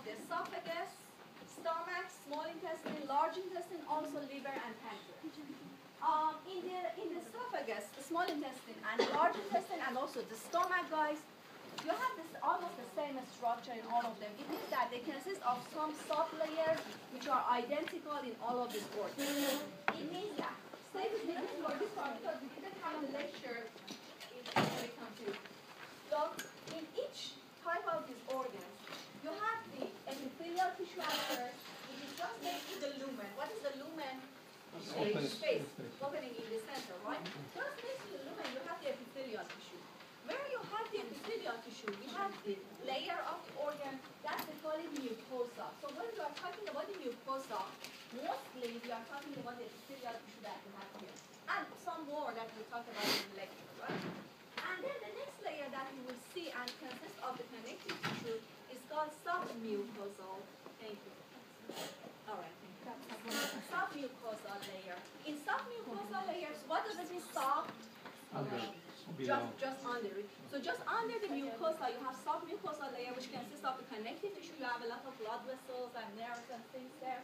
the esophagus, stomach, small intestine, large intestine, also liver and pancreas. In the esophagus, the small intestine, and large intestine, and also the stomach, guys, you have this almost the same structure in all of them. It means that they consist of some sub-layers which are identical in all of these organs. It means that, stay with me for this one because we didn't have the lecture when we come to. So, in each type of these organs, you have the epithelial tissue at first, which is just next to the lumen. What is the lumen? Space. Opening in the center, right? Just next to the lumen, you have the epithelial tissue. Where you have the epithelial tissue, you have the layer of the organ, that's they call it mucosa. So when we are talking about the mucosa, mostly we are talking about the epithelial tissue that we have here. And some more that we'll talk about in the lecture, right? And then the next layer that you will see and consists of the connective tissue is called submucosal. Thank you. All right, thank you. Submucosal layer. In submucosal layers, what does it mean, sub? Just under it. So just under the mucosa, you have submucosal layer, which consists of the connective tissue. You have a lot of blood vessels and nerves and things there.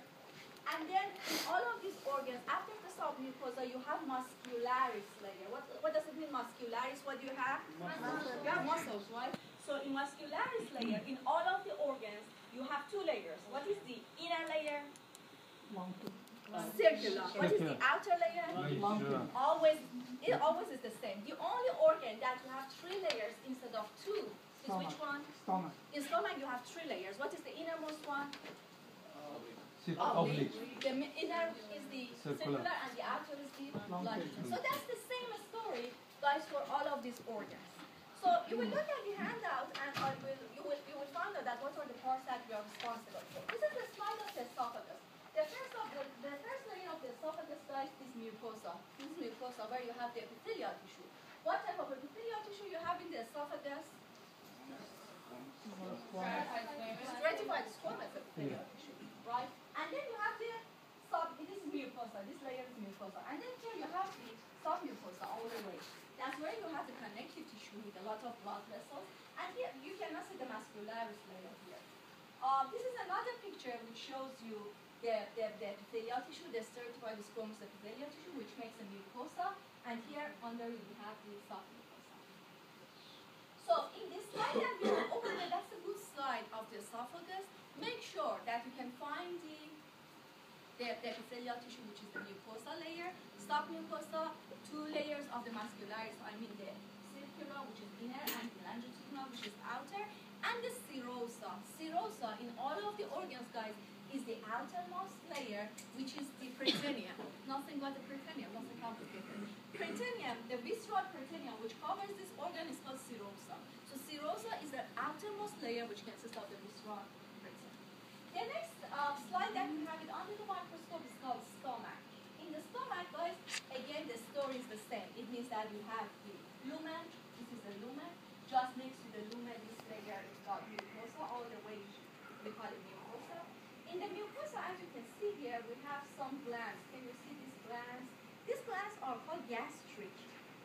And then in all of these organs, after the submucosa, you have muscularis layer. What does it mean, muscularis? What do you have? Muscles. You have muscles, right? So in muscularis layer, in all of the organs, you have two layers. What is the inner layer? Circular. What is the outer layer? It always is the same. The only organ that you have three layers instead of two is which one? Stomach. In stomach you have three layers. What is the innermost one? Oblique. The inner is the circular and the outer is the longitudinal. So that's the same story, guys, for all of these organs. So you will look at the handout and you will find out that what are the parts that we are responsible for. This is the slide of the esophagus. The first layer of the esophagus, guys, is mucosa. This is mucosa where you have the epithelial tissue. What type of epithelial tissue you have in the esophagus? Stratified squamous epithelial tissue, right? And then you have the this is mucosa. This layer is mucosa. And then here you have the submucosa all the way. That's where you have the connective tissue with a lot of blood vessels. And here you cannot see the muscularis layer here. This is another picture which shows you the epithelial tissue, the stratified squamous epithelial tissue, which makes a mucosa, and here under we have the submucosa. So in this slide that we are over there, that's a good slide of the esophagus. Make sure that you can find the epithelial tissue, which is the mucosa layer, submucosa, two layers of the muscularis, I mean the circular, which is inner, and the longitudinal, which is outer, and the serosa. Serosa in all of the organs, guys, is the outermost layer, which is the peritoneum. Nothing but the peritoneum, nothing complicated. Peritoneum, the visceral peritoneum, which covers this organ, is called serosa. So serosa is the outermost layer, which consists of the visceral peritoneum. The next slide that we have it under the microscope is called stomach. In the stomach, guys, again, the story is the same. It means that you have the lumen. This is the lumen. Just next to the lumen, this layer is called mucosa. All the way, we call it mucosa. In the mucosa, as you can see here, we have some glands. Can you see these glands? These glands are called gastric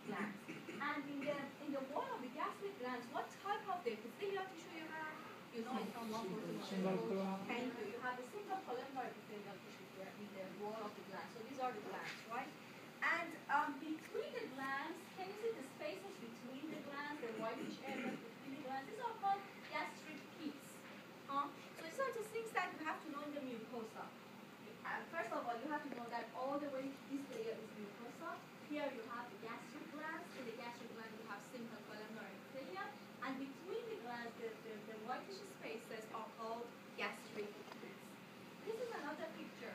glands. And in the wall of the gastric glands, what type of the epithelial tissue you have? You know it from 142. Thank you. You have a single columnar epithelial tissue here in the wall of the glands. So these are the glands, right? And between the glands, can you see the spaces between the glands, the whitish areas between the glands? These are called gastric pits. So these are the things that you have to know in the mucosa. First of all, you have to know that all the way this layer is mucosa. Here you have the gastric glands. In the gastric gland you have simple columnar epithelium. And between the glands, the whitish spaces are called gastric pits. This is another picture.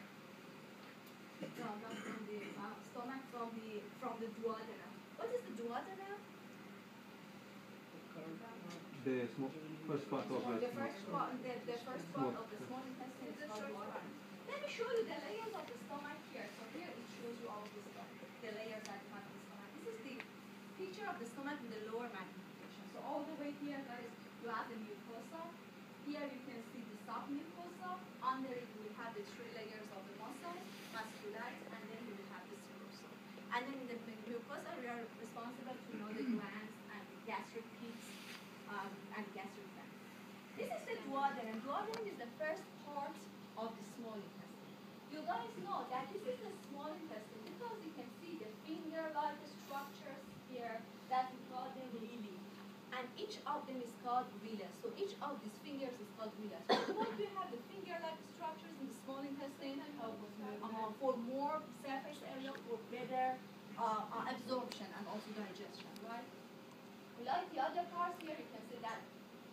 No, not from the stomach, from the duodenum. What is the duodenum? The first part of the first part of the small intestine is called duodenum. Let me show you the layers of the stomach here. So here it shows you all this stuff, the layers that you have in the stomach. This is the picture of the stomach with the lower magnification. So all the way here, guys, you have the mucosa. Here you can see the submucosa. Under it we have the three layers of the muscles, muscularis, and then we will have the serosa. And then in the mucosa, we are responsible to know the glands and gastric pits and gastric glands. This is the duodenum. Duodenum is the first part of the small intestine. You guys know that this is the small intestine because you can see the finger-like structures here that we call them villi. And each of them is called villus. So each of these fingers is called villus. Why do you have the finger-like structures in the small intestine? For more surface area, for better absorption and also digestion, right? Like the other parts here, you can see that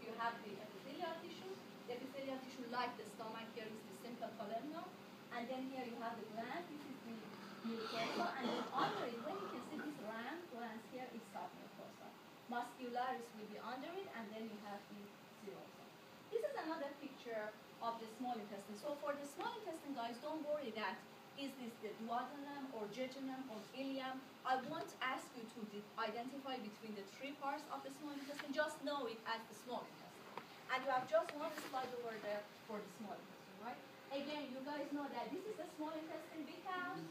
you have the epithelial tissue. The epithelial tissue, like the stomach, here is the simple columnar. And then here you have the gland, this is the mucosa. And then under it, when you can see this round glands here, is submucosa. Muscularis will be under it, and then you have the serosa. This is another picture of the small intestine. So for the small intestine, guys, don't worry that is this the duodenum or jejunum or ileum. I won't ask you to identify between the three parts of the small intestine. Just know it as the small intestine. And you have just one slide over there for the small intestine, right? Again, you guys know that this is the small intestine because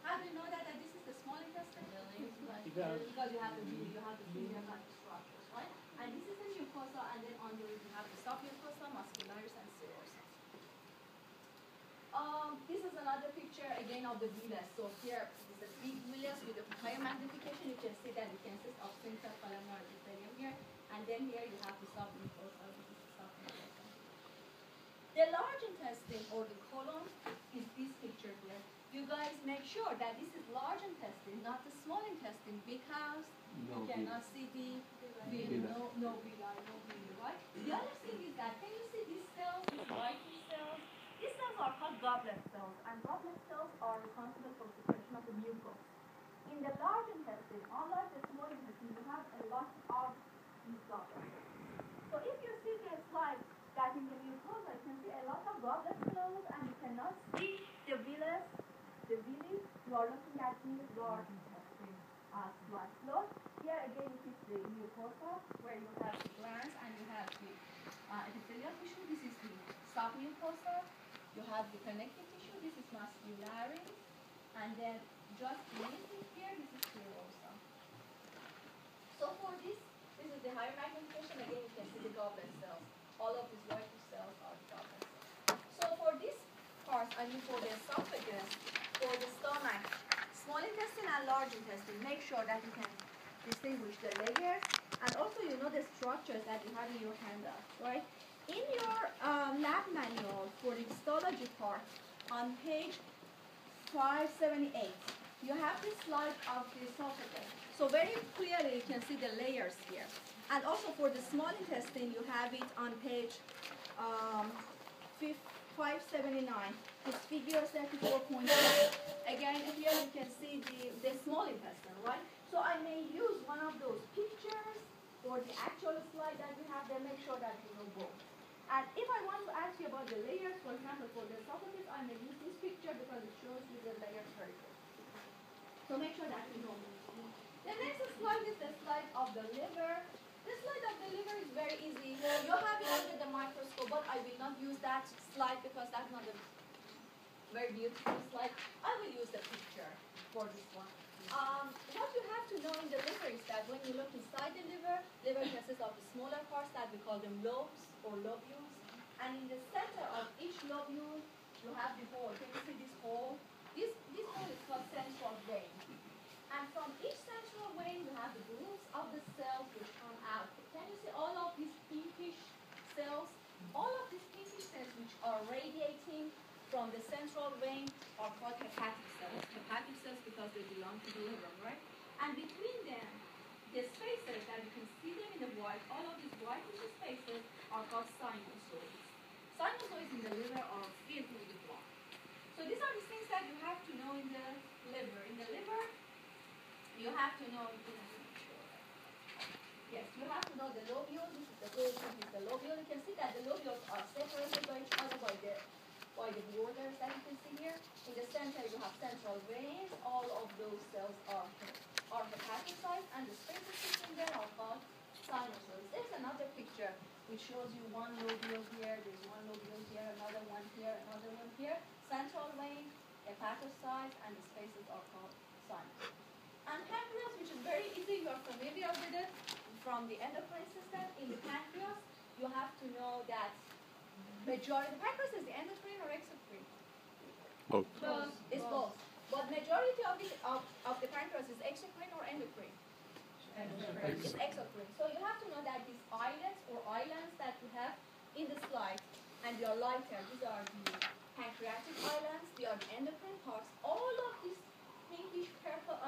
how do you know that this is the small intestine? Because you have the finger-like structures, right? And this is the mucosa, and then under it you have the submucosa, muscularis, and serosa. This is another picture again of the villus. So here is the big villus with a higher magnification. You can see that it consists of central columnar epithelium here, and then here you have the submucosa. This is the submucosa. The large intestine or the colon is this picture here. You guys make sure that this is large intestine, not the small intestine, because you cannot see the villi, no villi, right? The other thing is that, can you see these cells, these white cells? These cells are called goblet cells, and goblet cells are responsible for secretion of the mucus. In the large intestine, unlike the small intestine, you have a lot of these goblet cells. So if you see the slide that in the mucosa, you can see a lot of goblet cells, and you cannot see the villus, the villi. You are looking at the large intestine slide. So here again, it is the mucosa, where you have the glands and you have the epithelial tissue. This is the submucosa. You have the connective tissue. This is muscularis, and then just beneath it here, this is serosa. So for this is the higher magnification. Again, you can see the goblet cells. All of these white cells are goblet cells. So for this part, I mean for the esophagus, for the stomach, small intestine and large intestine, make sure that you can distinguish the layers, and also you know the structures that you have in your handout, right? In your lab manual for the histology part, on page 578, you have this slide of the esophagus. So very clearly you can see the layers here. And also for the small intestine, you have it on page 579. It's figure 34.1. Again, here you can see the small intestine, right? So I may use one of those pictures for the actual slide that we have there. Make sure that you know both. And if I want to ask you about the layers, for example, for the esophagus, I may use this picture because it shows you the layers very good. So make sure that you know. The next slide is the slide of the liver. The slide of the liver is very easy. You have it under the microscope, but I will not use that slide because that's not a very beautiful slide. I will use the picture for this one. What you have to know in the liver is that when you look inside the liver consists of the smaller parts that we call them lobes or lobules. And in the center of each lobule, you have the hole. Can you see this hole? This hole is called central vein. And from each central vein, you have the groups of the cells which come out. Can you see all of these pinkish cells? All of these pinkish cells which are radiating from the central vein are called hepatic cells. Hepatic cells because they belong to the liver, right? And between them, the spaces that you can see them in the white, all of these whitish spaces are called sinusoids. Sinusoids in the liver are filled with the blood. So these are the things that you have to know in the liver. In the liver, you have to know, yes, you have to know the lobule. This is the whole thing is the lobule. You can see that the lobules are separated by each other by the borders that you can see here. In the center, you have central veins. All of those cells are hepatocytes, and the spaces between them are called sinusoids. There's another picture which shows you one lobule here, there's one lobule here, another one here, another one here. Central vein, hepatocytes, and the spaces are called sinusoids. And pancreas, which is very easy, you are familiar with it from the endocrine system. In the pancreas, you have to know that Majority, the pancreas is the endocrine or exocrine? Both. It's both. But majority of the pancreas is exocrine or endocrine? It's exocrine. So you have to know that these islets or islands that you have in the slide, and they are lighter, these are the pancreatic islands, they are the endocrine parts. All of these pinkish purple,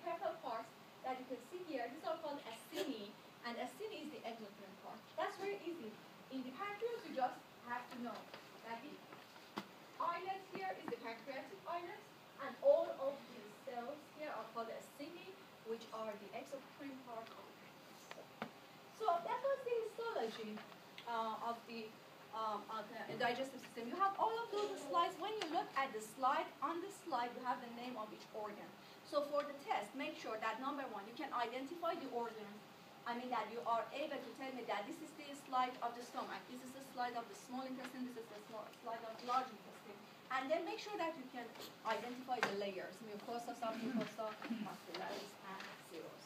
purple parts that you can see here, these are called acini, and acini is the exocrine part. That's very easy. In the pancreas, you just have to know that the islet here is the pancreatic islet, and all of these cells here are called acini, which are the exocrine part of the pancreas. So that was the histology of the digestive system. You have all of those slides. When you look at the slide, on the slide you have the name of each organ. So for the test, make sure that number one, you can identify the organ. I mean that you are able to tell me that this is the slide of the stomach, this is the slide of the small intestine, this is the slide of the large intestine. And then make sure that you can identify the layers, mucosa, submucosa, muscularis, and serous.